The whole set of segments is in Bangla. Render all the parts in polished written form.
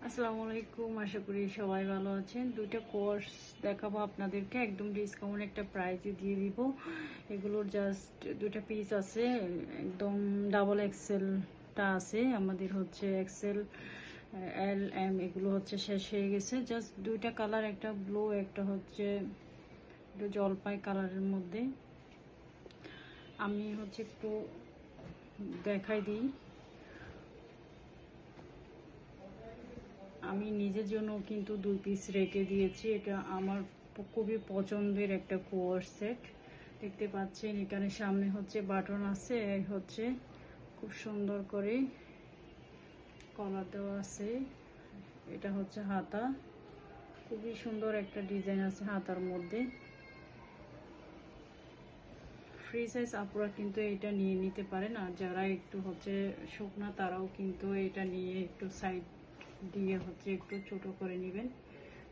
আসসালামু আলাইকুম, আশা করি সবাই ভালো আছেন। দুইটা কোর্স দেখাবো আপনাদেরকে, একদম ডিসকাউন্ট একটা প্রাইজে দিয়ে দিব। এগুলোর জাস্ট দুইটা পিস আছে, একদম ডাবল এক্সেলটা আছে, আমাদের হচ্ছে এক্সেল এল এম এগুলো হচ্ছে শেষ হয়ে গেছে। জাস্ট দুইটা কালার, একটা ব্লু একটা হচ্ছে একটু জলপাই কালারের মধ্যে। আমি হচ্ছে একটু দেখাই দিই। আমি নিজের জন্য কিন্তু 2 পিস রেখে দিয়েছি। এটা আমার খুবই পছন্দের একটা কোয়ার সেট। দেখতে পাচ্ছেন এখানে সামনে হচ্ছে বাটন আছে, হচ্ছে খুব সুন্দর করে কলার দেওয়া আছে। এটা হচ্ছে হাতা, খুবই সুন্দর একটা ডিজাইন আছে হাতার মধ্যে। ফ্রি সাইজ আপুরা কিন্তু এটা নিয়ে নিতে পারেন, আর যারা একটু হচ্ছে শুকনা তারাও কিন্তু এটা নিয়ে একটু সাইড দিয়ে হচ্ছে একটু ছোট করে নেবেন।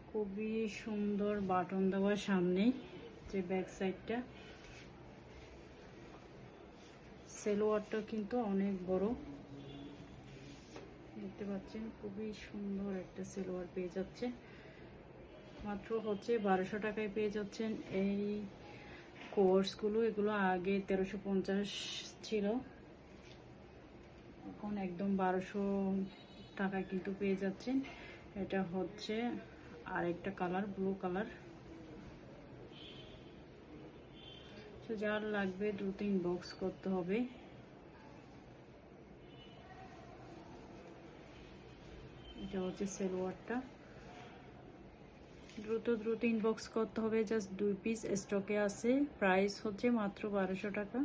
খুবই সুন্দর বাটন দেওয়া সামনে, যে ব্যাক সাইডটা। সেলোয়ারটা কিন্তু অনেক বড়, দেখতে পাচ্ছেন খুবই সুন্দর একটা সেলোয়ার পেয়ে যাচ্ছে। মাত্র হচ্ছে 1200 টাকায় পেয়ে যাচ্ছেন এই কোর্সগুলো। এগুলো আগে 1350 ছিল, এখন একদম 1200 টাকায় কিন্তু পেয়ে যাচ্ছেন। এটা হচ্ছে আরেকটা কালার, ব্লু কালার। তো যার লাগবে দ্রুত ইনবক্স করতে হবে। এটা হচ্ছে সেলোয়ারটা, দ্রুত ইনবক্স করতে হবে। জাস্ট 2 পিস স্টকে আছে, প্রাইস হচ্ছে মাত্র 1200 টাকা।